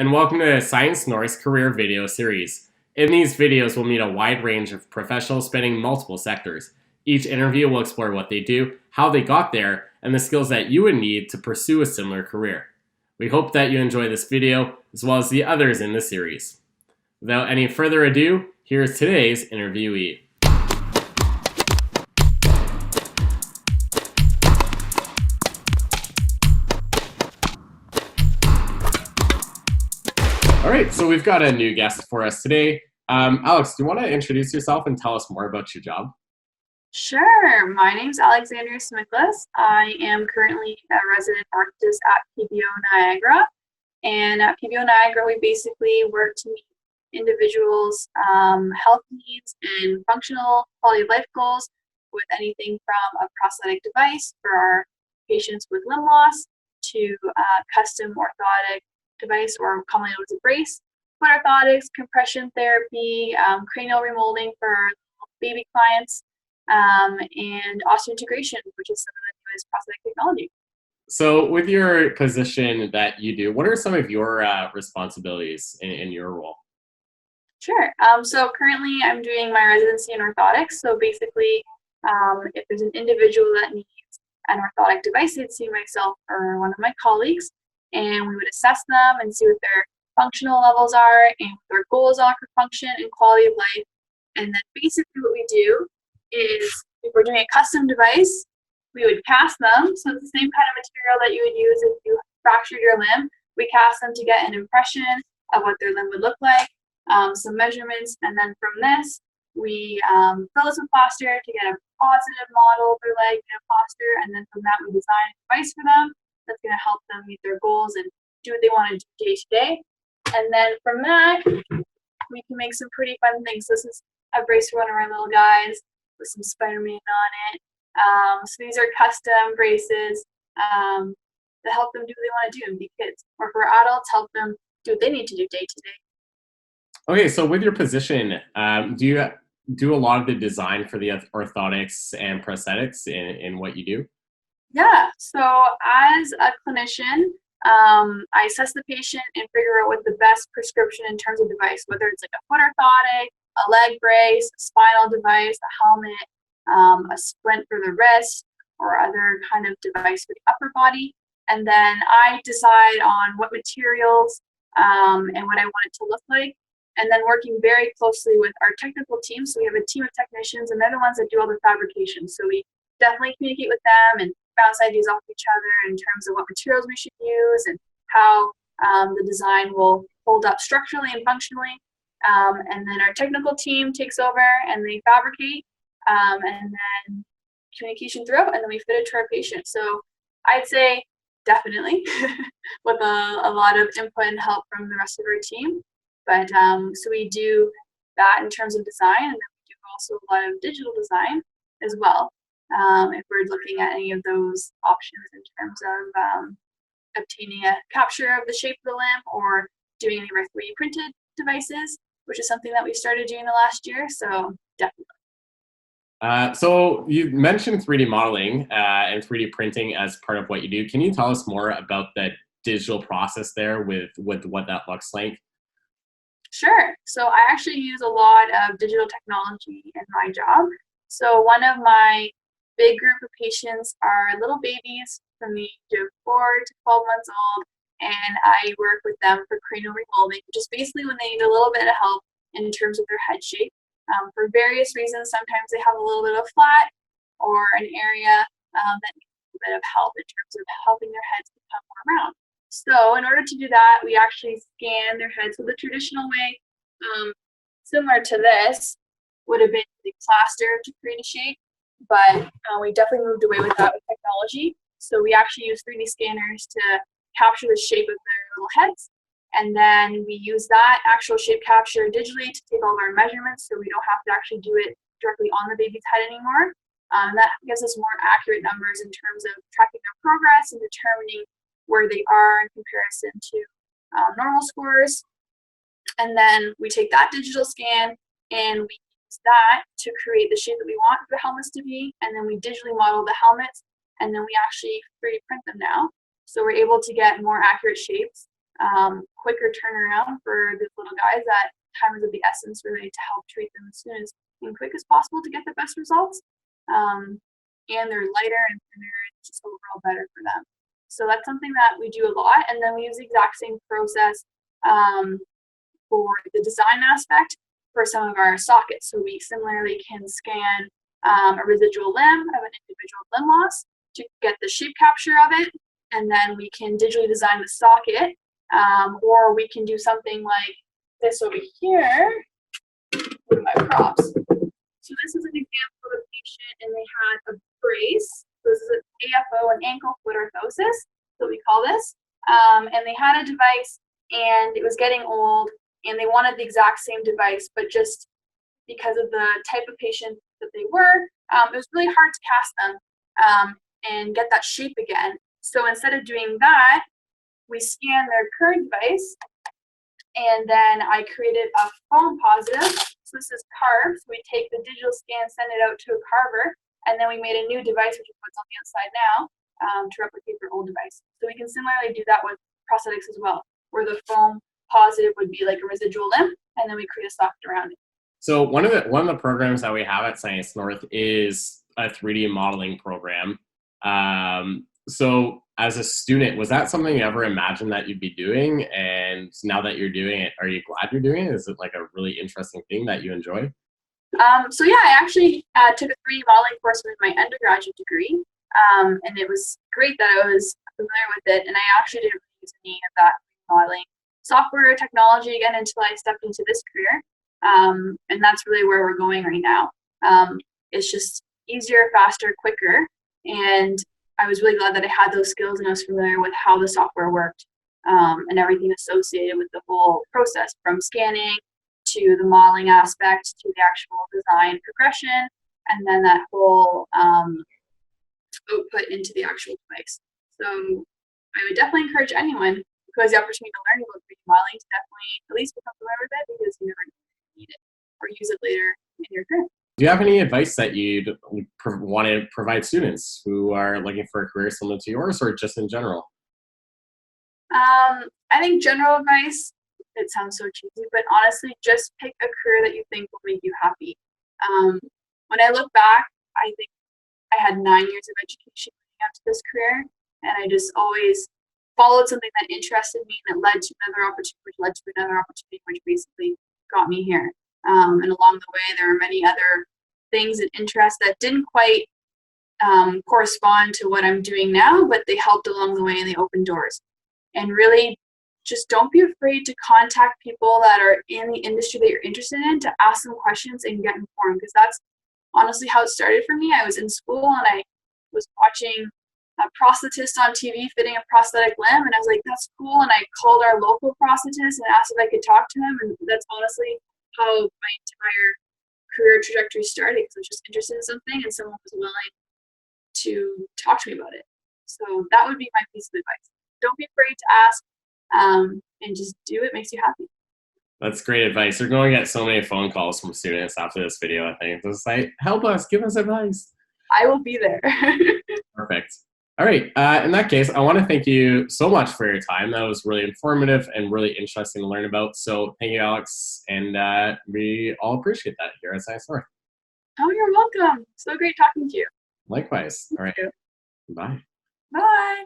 and welcome to Science North's career video series. In these videos, we'll meet a wide range of professionals spanning multiple sectors. Each interview will explore what they do, how they got there, and the skills that you would need to pursue a similar career. We hope that you enjoy this video, as well as the others in the series. Without any further ado, here's today's interviewee. All right, so we've got a new guest for us today. Alex, do you want to introduce yourself and tell us more about your job? Sure. My name's Alexandria Tsimikils. I am currently a resident architect at PBO Niagara. And at PBO Niagara, we basically work to meet individuals' health needs and functional quality of life goals with anything from a prosthetic device for our patients with limb loss to custom orthotic device, or commonly known as a brace, foot orthotics, compression therapy, cranial remolding for baby clients, and osseointegration, which is some of the newest prosthetic technology. So with your position that you do, what are some of your responsibilities in your role? Sure. So currently I'm doing my residency in orthotics. So basically, if there's an individual that needs an orthotic device, I'd see myself or one of my colleagues, and we would assess them and see what their functional levels are and what their goals are for function and quality of life. And then basically what we do is, if we're doing a custom device, we would cast them. So it's the same kind of material that you would use if you fractured your limb. We cast them to get an impression of what their limb would look like, some measurements, and then from this, we fill it with plaster to get a positive model of their leg and a plaster, and then from that, we design a device for them that's going to help them meet their goals and do what they want to do day to day. And then from that, we can make some pretty fun things. This is a brace for one of our little guys with some Spider-Man on it. So these are custom braces that help them do what they want to do and be kids. Or for adults, help them do what they need to do day to day. Okay, so with your position, do you do a lot of the design for the orthotics and prosthetics in what you do? Yeah, so as a clinician, I assess the patient and figure out what the best prescription in terms of device, whether it's like a foot orthotic, a leg brace, a spinal device, a helmet, a splint for the wrist, or other kind of device for the upper body. And then I decide on what materials and what I want it to look like. And then working very closely with our technical team. So we have a team of technicians, and they're the ones that do all the fabrication. So we definitely communicate with them and bounce ideas off each other in terms of what materials we should use and how the design will hold up structurally and functionally. And then our technical team takes over and they fabricate, and then communication throughout, and then we fit it to our patient. So I'd say definitely with a lot of input and help from the rest of our team. But so we do that in terms of design, and then we do also a lot of digital design as well. If we're looking at any of those options in terms of obtaining a capture of the shape of the limb or doing any 3D printed devices, which is something that we started doing the last year. So definitely. So you mentioned 3D modeling and 3D printing as part of what you do. Can you tell us more about the digital process there with what that looks like? Sure. So I actually use a lot of digital technology in my job. So one of my big group of patients are little babies from the age of 4 to 12 months old, and I work with them for cranial remolding, which is basically when they need a little bit of help in terms of their head shape. For various reasons, sometimes they have a little bit of flat or an area that needs a little bit of help in terms of helping their heads become more round. So in order to do that, we actually scan their heads. So the traditional way, similar to this, would have been the plaster to create a shape, but we definitely moved away with that with technology. So we actually use 3D scanners to capture the shape of their little heads, and then we use that actual shape capture digitally to take all of our measurements, so we don't have to actually do it directly on the baby's head anymore. That gives us more accurate numbers in terms of tracking their progress and determining where they are in comparison to normal scores. And then we take that digital scan and we use that to create the shape that we want the helmets to be, and then we digitally model the helmets, and then we actually 3D print them now. So we're able to get more accurate shapes quicker turnaround for these little guys. That time is of the essence, really, to help treat them as soon as and quick as possible to get the best results. And they're lighter and thinner, and it's just overall better for them. So that's something that we do a lot. And then we use the exact same process for the design aspect for some of our sockets. So we similarly can scan a residual limb of an individual limb loss to get the shape capture of it. And then we can digitally design the socket, or we can do something like this over here with my props. So this is an example of a patient, and they had a brace. This is an AFO, an ankle foot orthosis, so we call this. And they had a device, and it was getting old, and they wanted the exact same device, but just because of the type of patient that they were, it was really hard to cast them and get that shape again. So instead of doing that, we scanned their current device, and then I created a foam positive. So this is carved. So we take the digital scan, send it out to a carver, and then we made a new device, which is what's on the outside now, to replicate their old device. So we can similarly do that with prosthetics as well, where the foam positive would be like a residual limb, and then we create a socket around it. So one of the programs that we have at Science North is a 3D modeling program. So as a student, was that something you ever imagined that you'd be doing? And now that you're doing it, are you glad you're doing it? Is it like a really interesting thing that you enjoy? So yeah, I actually took a 3D modeling course with my undergraduate degree, and it was great that I was familiar with it. And I actually didn't use any of that modeling software or technology again until I stepped into this career, and that's really where we're going right now. It's just easier, faster, quicker, and I was really glad that I had those skills and I was familiar with how the software worked, and everything associated with the whole process, from scanning to the modeling aspect to the actual design progression, and then that whole output into the actual device. So I would definitely encourage anyone who has the opportunity to learn about 3D modeling to definitely at least become familiar with it, because you never need it or use it later in your career. Do you have any advice that you'd want to provide students who are looking for a career similar to yours, or just in general? I think general advice, it sounds so cheesy, but honestly, just pick a career that you think will make you happy. When I look back, I think I had 9 years of education leading up to this career, and I just always followed something that interested me, and it led to another opportunity, which led to another opportunity, which basically got me here. And along the way, there are many other things and interests that didn't quite correspond to what I'm doing now, but they helped along the way and they opened doors. And really, just don't be afraid to contact people that are in the industry that you're interested in, to ask them questions and get informed, because that's honestly how it started for me. I was in school and I was watching a prosthetist on TV fitting a prosthetic limb, and I was like, that's cool. And I called our local prosthetist and asked if I could talk to him, and that's honestly how my entire career trajectory started, because I was just interested in something and someone was willing to talk to me about it. So that would be my piece of advice. Don't be afraid to ask, and just do it makes you happy. That's great advice. You're going to get so many phone calls from students after this video, I think. It's like, help us, give us advice. I will be there. Perfect. All right. In that case, I want to thank you so much for your time. That was really informative and really interesting to learn about. So thank you, Alex. And we all appreciate that here at Science North. Oh, you're welcome. So great talking to you. Likewise. All right. Bye. Bye.